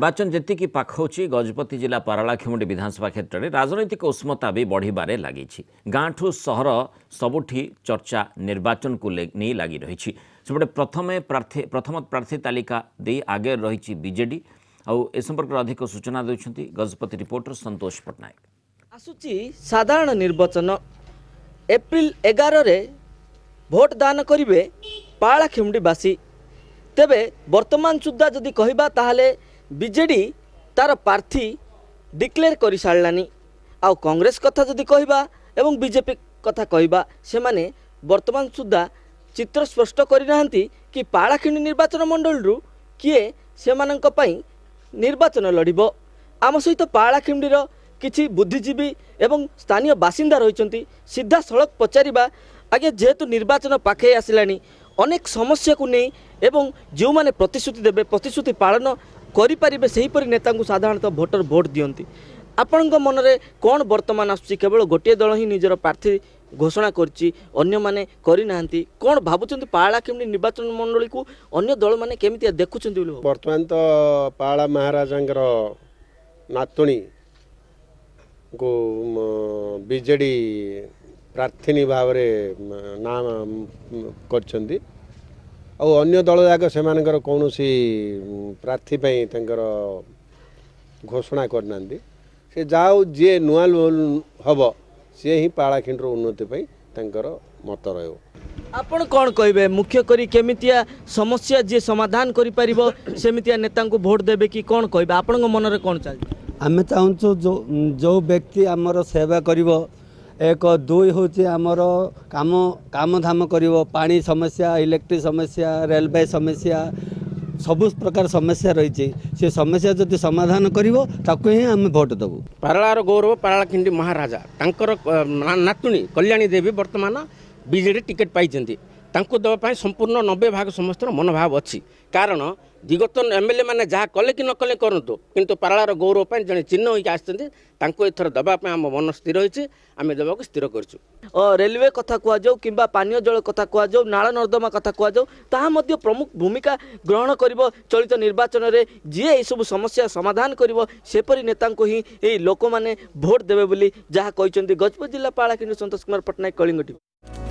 निर्वाचन जी पाखि गजपति जिला पारलाखेमुंडी विधानसभा क्षेत्र में राजनैतिक उष्मता भी बढ़िबारे लगी गाँ ठू सहर सबुठी चर्चा निर्वाचन को नहीं लगी रही सेपटे प्रथम प्रार्थी तालिका दे आगे रही बीजेडी आउ ए संपर्क में अधिक सूचना देउछंती गजपति रिपोर्टर संतोष पट्टनायक। आसुची साधारण निर्वाचन एप्रिल 11 रे भोट दान करिवे पारलाखेमुंडीवासी तेबे वर्तमान सुद्धा जदि कहबा ताहले बीजेडी तार प्रार्थी डिक्लेयर कर सारानी आउ कांग्रेस कथा जदि कहबा एवं बीजेपी कथा कहबा से माने वर्तमान सुद्धा चित्र स्पष्ट करना कि पारलाखेमुंडी निर्वाचन मंडल रु किए से मानक पई निर्वाचन लड़िबो। आम सहित पारलाखेमुंडीर किछि बुद्धिजीवी एवं स्थानीय बासिंदा रहिसंती सीधा सड़क पचारिबा आगे जेहेतु निर्वाचन पाखे आसिलानी अनेक समस्या को नहीं एवं जो माने प्रतिश्रुति देबे प्रतिश्रुति पालन करि परिबे सही परि नेता को साधारणतः भोटर भोट दियंती। आपणक मनरे कौन वर्तमान आसुची केवल गोटे दल ही निजर प्रार्थी घोषणा करछि अन्य माने करि नाहंती कौन भाबुचंती पारलाखेमुंडी निर्वाचन मंडली को अन्य दल माने केमिति देखुचंती बोली वर्तमान तो पाला महाराजंकर नातुणी को बीजेडी प्रार्थी भाव नाम करछंती और अन्य दल जाक से कौन प्रार्थी घोषणा करना से जाओ जी नुआ हम सी ही पारलाखेमुंडी उन्नति मत रहो। आपण कौन कहे मुख्य करी केमितिया समस्या जी समाधान करि परिबो सेमितिया नेता को भोट देबे कि कौन कहे आपण मन रे कौन चल आम चाहूँ जो व्यक्ति आमर सेवा करिवो एक दुई हूँ आमर काम काम धाम करिवो पानी समस्या इलेक्ट्रिक समस्या रेलवे समस्या सबु प्रकार समस्या रही से समस्या जदि समाधान करिवो ताको ही आम भोट देबू। पारलार गौरव पारलाखेमुंडी महाराजा तांकर नातुणी कल्याणी देवी वर्तमान बीजेडी टिकेट पाइछंती तांको देवाई संपूर्ण 90% समस्त मनोभाव अच्छी कारण दिगत एमएलए मैंने जहाँ कले कि न कले करूँ किंतु पारलार गौरव पर जड़े चिन्ह होकर आसते एथर देवाई आम मन स्थिर होती आम देवा स्थिर कर रेलवे कथा कहुँ कि पानीय जल कथा कहु नाल नर्दमा कथा कहु ताहा प्रमुख भूमिका ग्रहण कर चलित निर्वाचन में जी ये सब समस्या समाधान करपरी नेता को ही लोक मैंने भोट देवे जहाँ कहते गजपति जिला पारलाखेमुंडी संतोष कुमार पट्टनायक कलिंग टीवी।